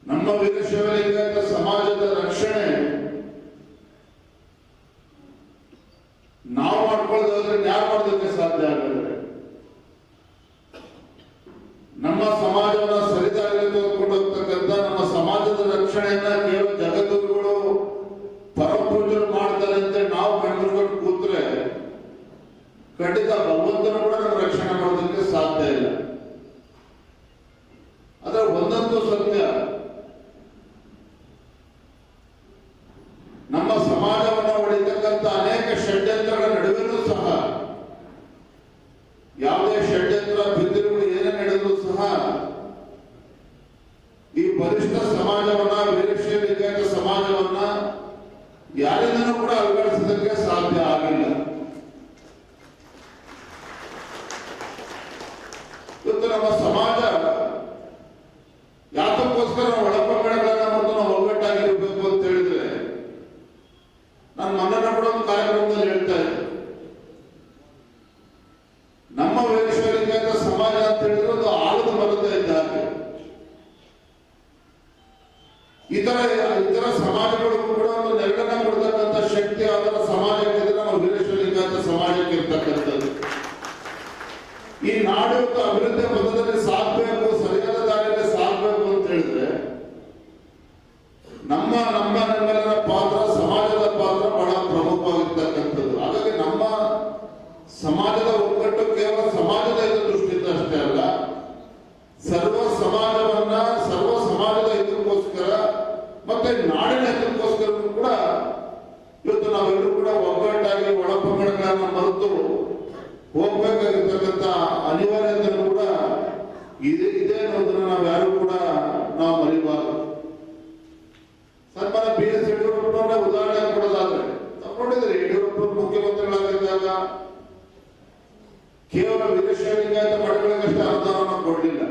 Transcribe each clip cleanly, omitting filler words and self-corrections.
ನಮ್ಮ ವೀರಶೈವ ಸಮಾಜದ ರಕ್ಷಣೆ ನಾವು ಮಾಡ್ಕೊಳ್ಳೋದಾದ್ರೆ ಯಾರು ಮಾಡೋದಕ್ಕೆ ಸಾಧ್ಯ ಆಗಲ್ಲ. ನಮ್ಮ ಸಮಾಜವನ್ನ ಸರಿದಾರಿಗೆ ತೆಗೆದುಕೊಂಡು ಹೋಗ್ತಕ್ಕಂಥ ನಮ್ಮ ಸಮಾಜದ ರಕ್ಷಣೆಯನ್ನ ಕೇವಲ ಜಗದ್ಗುರುಗಳು ಪರಪೂಜರು ಮಾಡ್ತಾರೆ ಅಂತ ನಾವು ಕಂಡುಕೊಂಡು ಕೂತ್ರೆ ಖಂಡಿತ ಭಗವಂತನು ಕೂಡ ನಮ್ಮ ರಕ್ಷಣೆ ಮಾಡೋದಕ್ಕೆ ಸಾಧ್ಯ ಇಲ್ಲ. ಆದ್ರೆ ಒಂದಂತೂ ಸತ್ಯ, ನಮ್ಮ ಸಮಾಜವನ್ನು ಹೊಡಿತಕ್ಕಂಥ ಅನೇಕ ಷಡ್ಯಂತ್ರಗಳ ನಡುವೆಯೂ ಸಹ ಯಾವುದೇ ಷಡ್ಯಂತ್ರ ಬಿದ್ದಿರುಗಳು ಏನೇ ನಡೆದರೂ ಸಹ ಈ ಬಲಿಷ್ಠ ಸಮಾಜವನ್ನ ವೀರಶೈವ ಲಿಂಗಾಯತ ಸಮಾಜವನ್ನ ಯಾರಿಂದನೂ ಕೂಡ ಅಲುಗಾಡಿಸೋದಕ್ಕೆ ಸಾಧ್ಯ ಆಗಿಲ್ಲ. ಇವತ್ತು ನಮ್ಮ ಸಮಾಜ ಯಾತಕ್ಕೋಸ್ಕರ ಒಳಪಂಗಡಗಳನ್ನ ಮತ್ತು ನಾವು ಒಗ್ಗಟ್ಟಾಗಿರ್ಬೇಕು ಅಂತ ಹೇಳಿದ್ರೆ, ನಾನು ಮೊನ್ನೆ ಕೂಡ ಒಂದು ಕಾರ್ಯಕ್ರಮದಲ್ಲಿ ಹೇಳ್ತಾ ಇದ್ದೆ, ನಮ್ಮ ವೀರಶೈವ ಲಿಂಗಾಯತ ಸಮಾಜ ಅಂತ ಹೇಳಿದ್ರೆ ಒಂದು ಆಳದ ಮರದ ಇದ್ದಾಗೆ. ಇತರ ಸಮಾಜಗಳಿಗೂ ಕೂಡ ಒಂದು ನೆರಳನ್ನ ಕೊಡ್ತಕ್ಕಂಥ ಶಕ್ತಿ ಅದರ ಸಮಾಜಕ್ಕೆ ನಮ್ಮ ವೀರಶೈವ ಲಿಂಗಾಯತ ಸಮಾಜಕ್ಕೆ ಇರ್ತಕ್ಕಂಥದ್ದು. ಈ ನಾಡು ಅಭಿವೃದ್ಧಿ ಪಥದಲ್ಲಿ ಸಾಗಬೇಕು, ಸರಿಯಾದ ದಾರಿಯಲ್ಲಿ ಸಾಗಬೇಕು ಅಂತ ಹೇಳಿದ್ರೆ ನಮ್ಮೆಲ್ಲರ ಪಾತ್ರ, ಸಮಾಜದ ಪಾತ್ರ ಬಹಳ ಪ್ರಮುಖವಾಗಿರ್ತಕ್ಕಂಥದ್ದು. ಹಾಗಾಗಿ ನಮ್ಮ ಸಮಾಜದ ಒಗ್ಗಟ್ಟು ಕೇವಲ ಸಮಾಜದ ದೃಷ್ಟಿಯಿಂದ ಅಷ್ಟೇ ಅಲ್ಲ, ಸರ್ವ ಸಮಾಜದ ಇದಕ್ಕೋಸ್ಕರ ಮತ್ತೆ ನಾಡಿನ ಇದಕ್ಕೋಸ್ಕರ ಕೂಡ ಇವತ್ತು ನಾವೆಲ್ಲರೂ ಕೂಡ ಒಗ್ಗಟ್ಟಾಗಿ ಒಳಪಂಗಡಗಳನ್ನ ಮರೆತು ಹೋಗ್ಬೇಕಾಗಿರ್ತಕ್ಕಂಥ ಅನಿವಾರ್ಯತೆ ಕೂಡ ಇದೆ ಅನ್ನೋದನ್ನ ನಾವ್ಯಾರು ಕೂಡ ನಾವು ಮರಿಬಾರದು. ಸನ್ಮಾನ BS ಯಡಿಯೂರಪ್ಪನವರ ಉದಾಹರಣೆ ಕೊಡೋದಾದ್ರೆ, ನೋಡಿದ್ರೆ ಯಡಿಯೂರಪ್ಪ ಮುಖ್ಯಮಂತ್ರಿಗಳಾಗಿದ್ದಾಗ ಕೇವಲ ವೀರಶೈವ ಲಿಂಗಾಯತ ಮಠಗಳಿಗಷ್ಟೇ ಅನುದಾನವನ್ನು ಕೊಡಲಿಲ್ಲ.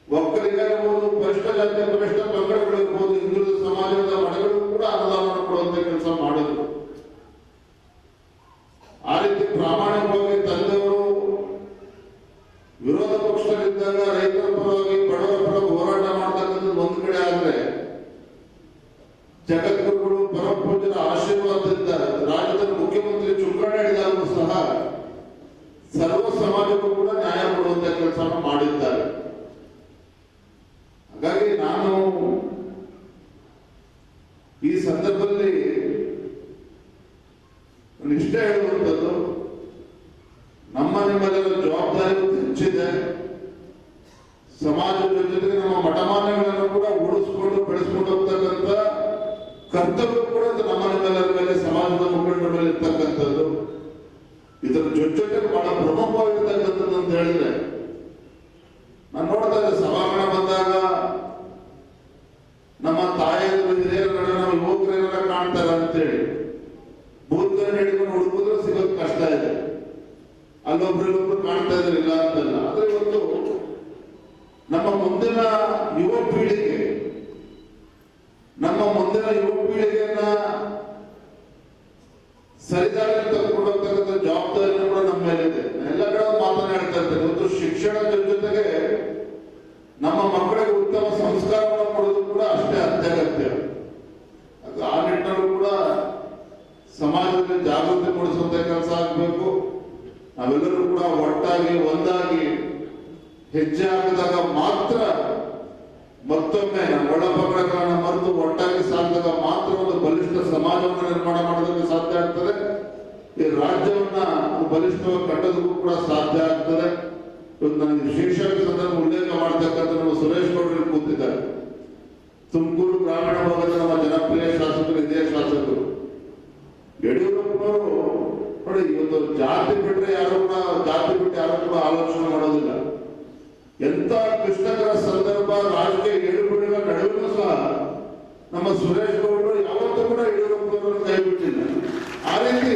ಒಕ್ಕಲಿಗರಿರ್ಬೋದು, ಪರಿಷ್ಠ ಜಾತಿ ಪರಿಷ್ಠ ಪಂಗಡಗಳಿರ್ಬೋದು, ಹಿಂದುಳಿದ ಸಮಾಜದ ಮಠಗಳಿಗೂ ಕೂಡ ಅನುದಾನವನ್ನು ಕೊಡುವಂತ ಕೆಲಸ ಮಾಡಿದ್ರು. ಆ ರೀತಿ ಪ್ರಾಮಾಣಿಕವಾಗಿ ತಂದೆಯವರು ವಿರೋಧ ಪಕ್ಷದಲ್ಲಿದ್ದಾಗ ರೈತರ ಪರವಾಗಿ ಬಡವರ ಪರ ಹೋರಾಟ ಮಾಡ್ತಕ್ಕಂಥದ್ದು ಒಂದು ಕಡೆ ಆದ್ರೆ, ಜಗದ್ಗುರುಗಳು ಪರಪೂಜರ ಆಶೀರ್ವಾದದಿಂದ ರಾಜ್ಯದ ಮುಖ್ಯಮಂತ್ರಿ ಚುಕ್ಕಾಣಿ ಹಿಡಿದಾಗೂ ಸಹ ಸರ್ವ ಸಮಾಜಕ್ಕೂ ಕೂಡ ನ್ಯಾಯ ಕೊಡುವಂತ ಕೆಲಸ ಮಾಡಿದ್ದಾರೆ. ಹಾಗಾಗಿ ನಾನು ಈ ಸಂದರ್ಭದಲ್ಲಿ ಇಷ್ಟೇ ಹೇಳುವಂಥದ್ದು, ನಿಮ್ಮೆಲ್ಲರ ಜವಾಬ್ದಾರಿ ಹೆಚ್ಚಿದೆ. ಸಮಾಜದ ಜೊತೆಗೆ ನಮ್ಮ ಮಠಮಾನ್ಯಗಳನ್ನು ಕೂಡ ಉಳಿಸ್ಕೊಂಡು ಬೆಳೆಸ್ಕೊಂಡು ಹೋಗ್ತಕ್ಕಂಥ ಕರ್ತವ್ಯ ಕೂಡ ನಿಮ್ಮೆಲ್ಲರ ಮೇಲೆ, ಸಮಾಜದ ಮುಖಂಡರ ಮೇಲೆ ಇರ್ತಕ್ಕಂಥದ್ದು. ಇದರ ಜೊತೆಗೆ ಬಹಳ ಪ್ರಮುಖವಾಗಿರ್ತಕ್ಕಂಥದ್ದು ಅಂತ ಹೇಳಿದ್ರೆ, ನಾನು ನೋಡ್ತಾ ಇದ್ದೆ ಸಭಾಂಗಣ ಬಂದಾಗ ನಮ್ಮ ತಾಯಿಯರು ಹಿರಿಯರ ನಡುವೆ ನಾವು ಯುವಕರೇನಾರ ಕಾಣ್ತಾರೆ ಅಂತೇಳಿ ಬೂತ್ಗಳನ್ನು ಹಿಡಿಕೊಂಡು ಹುಡುಕಿದ್ರು ಸಿಗೋದು ಕಷ್ಟ ಇದೆ. ಅಲ್ಲೊಬ್ರು ಕಾಣ್ತಾ ಇದ್ರೆ ಇಲ್ಲ ಅಂತಲ್ಲ. ಆದ್ರೆ ಇವತ್ತು ನಮ್ಮ ಮುಂದಿನ ಯುವ ಪೀಳಿಗೆಯನ್ನ ಸರಿದಾರಿಯಲ್ಲಿ ತೆಗೆದುಕೊಳ್ಳತಕ್ಕಂಥ ಜವಾಬ್ದಾರಿಯನ್ನು ಕೂಡ ನಮ್ಮ ಮೇಲಿದೆ. ಎಲ್ಲ ಕಡೆ ಮಾತನಾಡ್ತಾ ಇರ್ತೇನೆ. ಇವತ್ತು ಶಿಕ್ಷಣದ ಜೊತೆಗೆ ನಮ್ಮ ಮಕ್ಕಳಿಗೆ ಉತ್ತಮ ಸಂಸ್ಕಾರವನ್ನು ಕೊಡೋದು ಕೂಡ ಅಷ್ಟೇ ಅತ್ಯಗತ್ಯ. ಆ ನಿಟ್ಟಿನಲ್ಲೂ ಕೂಡ ಸಮಾಜದಲ್ಲಿ ಜಾಗೃತಿ ಮೂಡಿಸುವಂತ ಕೆಲಸ ಆಗಬೇಕು. ನಾವೆಲ್ಲರೂ ಕೂಡ ಒಟ್ಟಾಗಿ ಒಂದಾಗಿ ಹೆಜ್ಜೆ ಹಾಕಿದಾಗ ಮಾತ್ರ, ಮತ್ತೊಮ್ಮೆ ನಮ್ಮ ಒಳಪಂಗಡಗಳನ್ನು ಮರೆತು ಒಟ್ಟಾಗಿ ಸಾಗಿದಾಗ ಮಾತ್ರ ಒಂದು ಬಲಿಷ್ಠ ಸಮಾಜವನ್ನು ನಿರ್ಮಾಣ ಮಾಡೋದಕ್ಕೆ ಸಾಧ್ಯ ಆಗ್ತದೆ. ಈ ರಾಜ್ಯವನ್ನ ಬಲಿಷ್ಠವಾಗಿ ಕಟ್ಟೋದಕ್ಕೂ ಕೂಡ ಸಾಧ್ಯ ಆಗ್ತದೆ. ಇವತ್ತು ನನಗೆ ವಿಶೇಷವಾಗಿ ಸಂದರ್ಭ ಉಲ್ಲೇಖ ಮಾಡತಕ್ಕಂಥ ನಮ್ಮ ಸುರೇಶ್ ಗೌಡರು ಕೂತಿದ್ದಾರೆ. ತುಮಕೂರು ಗ್ರಾಮೀಣ ಭಾಗದ ನಮ್ಮ ಜನಪ್ರಿಯ ಶಾಸಕರು, ಹಿರಿಯ ಶಾಸಕರು. ಯಡಿಯೂರಪ್ಪನವರು ನೋಡಿ, ಇವತ್ತು ಜಾತಿ ಬಿಟ್ಟು ಯಾರು ಕೂಡ ಆಲೋಚನೆ ಮಾಡೋದಿಲ್ಲ. ಎಂತ ಕ್ಲಿಷ್ಟಕರ ಸಂದರ್ಭ, ರಾಜಕೀಯ ಏಳುಬೀಳುಗಳ ನಡುವೆಯೂ ಸಹ ನಮ್ಮ ಸುರೇಶ್ ಗೌಡರು ಯಾವತ್ತೂ ಕೂಡ ಯಡಿಯೂರಪ್ಪನವರನ್ನು ಕೈ ಬಿಟ್ಟಿಲ್ಲ. ಆ ರೀತಿ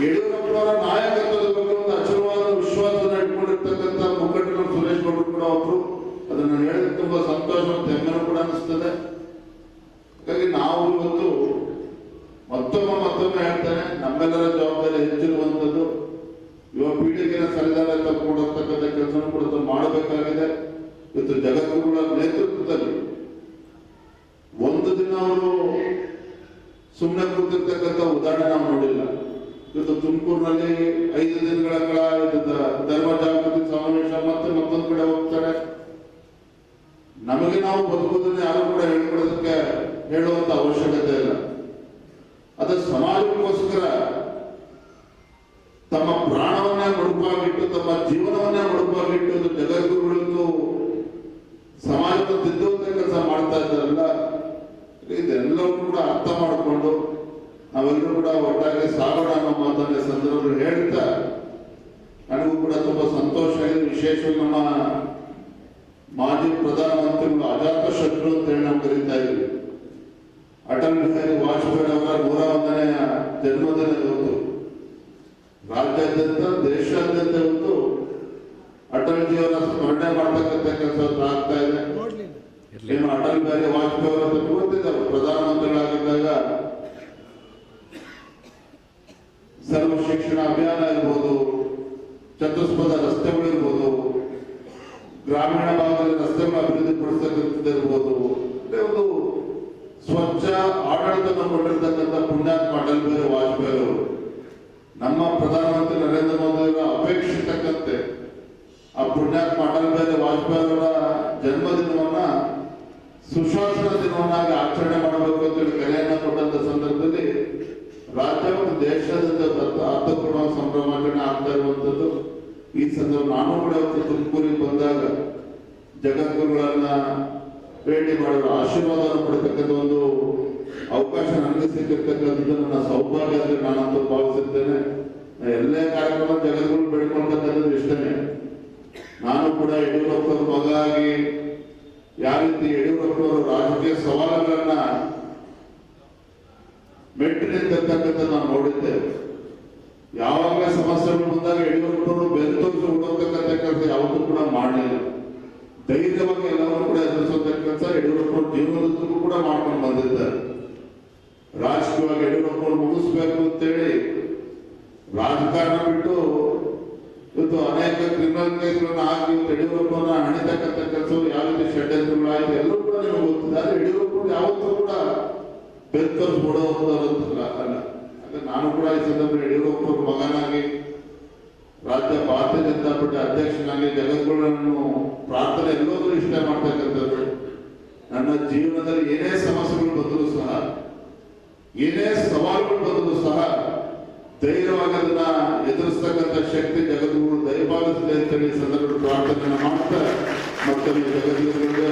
ಯಡಿಯೂರಪ್ಪನವರ ನಾಯಕತ್ವದ ಬಗ್ಗೆ ಒಂದು ಅಚಲವಾದ ವಿಶ್ವಾಸವನ್ನು ಇಟ್ಕೊಂಡಿರ್ತಕ್ಕಂಥ ಮುಖಂಡರು ಸುರೇಶ್ ಗೌಡರು ಕೂಡ ಒಬ್ರು. ಅದನ್ನು ಹೇಳಿದ್ರೆ ತುಂಬಾ ಸಂತೋಷ ಮತ್ತು ಹೆಮ್ಮೆನೂ ಕೂಡ ಅನಿಸ್ತದೆ. ಹಾಗಾಗಿ ನಾವು ಇವತ್ತು ಮತ್ತೊಮ್ಮೆ ಹೇಳ್ತೇನೆ, ನಮ್ಮೆಲ್ಲರ ಜವಾಬ್ದಾರಿ ಹೆಚ್ಚಿರುವಂತದ್ದು. ಯುವ ಪೀಳಿಗೆಯ ಸರಿದಾರ ತಗೊಂಡೋಗ್ತಕ್ಕಂಥ ಕೆಲಸ ಕೂಡ ಮಾಡಬೇಕಾಗಿದೆ. ಇವತ್ತು ಜಗದ್ಗುರುಗಳ ನೇತೃತ್ವದಲ್ಲಿ ಅವರು ಸುಮ್ಮನೆ ಕೂತಿರ್ತಕ್ಕಂಥ ಉದಾಹರಣೆ ನಾವು ನೋಡಿಲ್ಲ. ಇವತ್ತು ತುಮಕೂರಿನಲ್ಲಿ 5 ದಿನಗಳ ಕಾಲ ಧರ್ಮ ಜಾಗೃತಿ ಸಮಾವೇಶ ಮತ್ತೆ ಮತ್ತೊಂದು ಕಡೆ ಹೋಗ್ತಾರೆ. ನಮಗೆ ನಾವು ಬದುಕುವುದನ್ನು ಯಾರು ಕೂಡ ಹೇಳ್ಕೊಡೋದಕ್ಕೆ ಹೇಳುವಂತ ಅವಶ್ಯಕತೆ ಇಲ್ಲ. ಅದ ಸಮಾಜಕ್ಕೋಸ್ಕರ ತಮ್ಮ ಪ್ರಾಣವನ್ನೇ ಮುಡುಪಾಗಿಟ್ಟು ತಮ್ಮ ಜೀವನವನ್ನೇ ಮುಡುಪಾಗಿಟ್ಟು ಜಗದ್ಗುರುಗಳು ಸಮಾಜವನ್ನು ತಿದ್ದುವಂತ ಕೆಲಸ ಮಾಡ್ತಾ ಇದ್ದಾರಲ್ಲ, ಇದೆಲ್ಲವೂ ಕೂಡ ಅರ್ಥ ಮಾಡಿಕೊಂಡು ನಾವೆಲ್ಲರೂ ಕೂಡ ಒಟ್ಟಾಗಿ ಸಾಗೋಣ ಅನ್ನೋ ಮಾತನ್ನ ಸಂದರ್ಭದಲ್ಲಿ ಹೇಳ್ತಾ ನನಗೂ ಕೂಡ ತುಂಬಾ ಸಂತೋಷ ಆಗಿದೆ. ವಿಶೇಷವಾಗಿ ನಮ್ಮ ಮಾಜಿ ಪ್ರಧಾನಮಂತ್ರಿಗಳು ಅಜಾತ ಶತ್ರು ಅಂತ ಹೇಳಿ ನಾವು ಕರೀತಾ ಇದ್ವಿ. ಅಟಲ್ ಬಿಹಾರಿ ವಾಜಪೇಯಿ ಅವರ 101ನೇ ಜನ್ಮದಿನ ಇವತ್ತು ರಾಜ್ಯಾದ್ಯಂತ ದೇಶಾದ್ಯಂತ ಇವತ್ತು ಅಟಲ್ಜಿ ಅವರ ಸ್ಮರಣೆ ಮಾಡ್ತಕ್ಕಂಥ ಕೆಲಸ ಆಗ್ತಾ ಇದೆ. ಏನು ಅಟಲ್ ಬಿಹಾರಿ ವಾಜಪೇಯಿ ಅವರ ಗೊತ್ತಿದ್ದಾರೆ, ಪ್ರಧಾನಮಂತ್ರಿಗಳಾಗಿದ್ದಾಗ ಸರ್ವ ಶಿಕ್ಷಣ ಅಭಿಯಾನ ಇರ್ಬೋದು, ಚತುಷ್ಪಥ ರಸ್ತೆಗಳಿರ್ಬೋದು, ಗ್ರಾಮೀಣ ಭಾಗದಲ್ಲಿ ರಸ್ತೆಗಳ ಅಭಿವೃದ್ಧಿ ಪಡಿಸತಕ್ಕಂಥದ್ದಿರ್ಬೋದು, ಒಂದು ಸ್ವಚ್ಛ ಆಡಳಿತ ಕೊಟ್ಟಿರ್ತಕ್ಕಂಥ ಪುಣ್ಯಾತ್ಮ ಅಟಲ್ ಬಿಹಾರಿ ವಾಜಪೇಯಿ ಅವರು ನಮ್ಮ ಪ್ರಧಾನಮಂತ್ರಿ ನರೇಂದ್ರ ಮೋದಿ ಅವರ ಅಪೇಕ್ಷಿತಕ್ಕಂತೆ ಆ ಪುಣ್ಯಾತ್ಮ ಅಟಲ್ ಬಿಹಾರಿ ವಾಜಪೇಯಿ ಅವರ ಜನ್ಮದಿನವನ್ನ ಸುಶಾಸನ ದಿನವನ್ನಾಗಿ ಆಚರಣೆ ಮಾಡಬೇಕು ಅಂತ ಹೇಳಿ ಕರೆಯನ್ನ ಕೊಟ್ಟಂತ ಸಂದರ್ಭದಲ್ಲಿ ರಾಜ್ಯ ಮತ್ತು ದೇಶಾದ್ಯಂತ ಅರ್ಥಪೂರ್ಣ ಸಂಭ್ರಮಾಚರಣೆ ಆಗ್ತಾ ಇರುವಂತದ್ದು. ಈ ಸಂದರ್ಭ ನಾನು ಕೂಡ ತುಮಕೂರಿಗೆ ಬಂದಾಗ ಜಗದ್ಗುರುಗಳನ್ನ ಭೇಟಿ ಮಾಡಲು ಆಶೀರ್ವಾದ ಪಡತಕ್ಕಂಥ ಒಂದು ಅವಕಾಶ ನನಗೆ ಸಿಕ್ಕಿರ್ತಕ್ಕಂಥದ್ದು ನನ್ನ ಸೌಭಾಗ್ಯ ಅಂತ ನಾನಂತೂ ಭಾವಿಸಿದ್ದೇನೆ. ಎಲ್ಲೇ ಕಾರ್ಯಕ್ರಮ ಜಗದ್ಗುರು ಬೆಳ್ಕೊಳ್ತಕ್ಕಂಥದ್ದು ಇಷ್ಟನೇ. ನಾನು ಕೂಡ ಯಡಿಯೂರಪ್ಪರ ಮಗ ಆಗಿ ಯಾವ ರೀತಿ ಯಡಿಯೂರಪ್ಪನವರು ರಾಜಕೀಯ ಸವಾಲುಗಳನ್ನ ಮೆಟ್ಟಿ ನಿಂತಿರ್ತಕ್ಕಂಥ ನಾವು ನೋಡಿದ್ದೇವೆ. ಯಾವಾಗಲೇ ಸಮಸ್ಯೆಗಳು ಬಂದಾಗ ಯಡಿಯೂರಪ್ಪನವರು ಬೆಂತೋರಿಸಿ ಹುಡುಕತಕ್ಕಂಥ ಕೆಲಸ ಯಾವತ್ತೂ ಕೂಡ ಮಾಡಲಿಲ್ಲ. ಧೈರ್ಯವಾಗಿ ಎಲ್ಲವನ್ನೂ ಕೂಡ ಎದುರಿಸುವಂತ ಕೆಲಸ ಯಡಿಯೂರಪ್ಪನವರು ಜೀವನದಕ್ಕೂ ಕೂಡ ಮಾಡ್ಕೊಂಡು ಬಂದಿದ್ದಾರೆ. ರಾಜಕೀಯವಾಗಿ ಯಡಿಯೂರಪ್ಪನವರು ಮುಗಿಸ್ಬೇಕು ಅಂತೇಳಿ ರಾಜಕಾರಣ ಬಿಟ್ಟು ಇವತ್ತು ಅನೇಕ ಕ್ರಿಮಿನಲ್ ಕೇಸ್ಗಳನ್ನ ಹಾಕಿ ಯಡಿಯೂರಪ್ಪನ ಹಣಿತಕ್ಕಂಥ ಕೆಲಸವು ಯಾವ ರೀತಿ ಷಡ್ಯಂತ್ರಗಳಾಯಿತು ಎಲ್ಲರೂ ಕೂಡ ನಿಮಗೆ ಗೊತ್ತಿದ್ದಾರೆ. ಯಡಿಯೂರಪ್ಪರು ಯಾವತ್ತೂ ಕೂಡ ಬೆಂತೋರಿಸಿ ಬಿಡೋಲ್ಲ ಅಲ್ಲ. ನಾನು ಕೂಡ ಈ ಸಂದರ್ಭ ಯಡಿಯೂರಪ್ಪರ ಮಗನಾಗಿ ರಾಜ್ಯ ಭಾರತೀಯ ಜನತಾ ಪಾರ್ಟಿ ಅಧ್ಯಕ್ಷನಾಗಿ ಜಗದ್ಗುರುಗಳನ್ನು ಪ್ರಾರ್ಥನೆ ಎಲ್ಲೋದ್ರೂ ಇಷ್ಟ ಮಾಡ್ತಕ್ಕಂಥದ್ದು. ನನ್ನ ಜೀವನದಲ್ಲಿ ಏನೇ ಸಮಸ್ಯೆಗಳು ಬಂದರೂ ಸಹ, ಏನೇ ಸವಾಲುಗಳು ಬಂದರೂ ಸಹ ಧೈರ್ಯವಾಗಿ ಅದನ್ನ ಎದುರಿಸ್ತಕ್ಕಂಥ ಶಕ್ತಿ ಜಗದ್ಗುರು ದಯಪಾಲಿಸಲಿ ಅಂತೇಳಿ ಸಂದರ್ಭ ಪ್ರಾರ್ಥನೆ ಮಾಡ್ತಾ ಮತ್ತೊಮ್ಮೆ ಜಗದ್ಗುರುಗಳಿಗೆ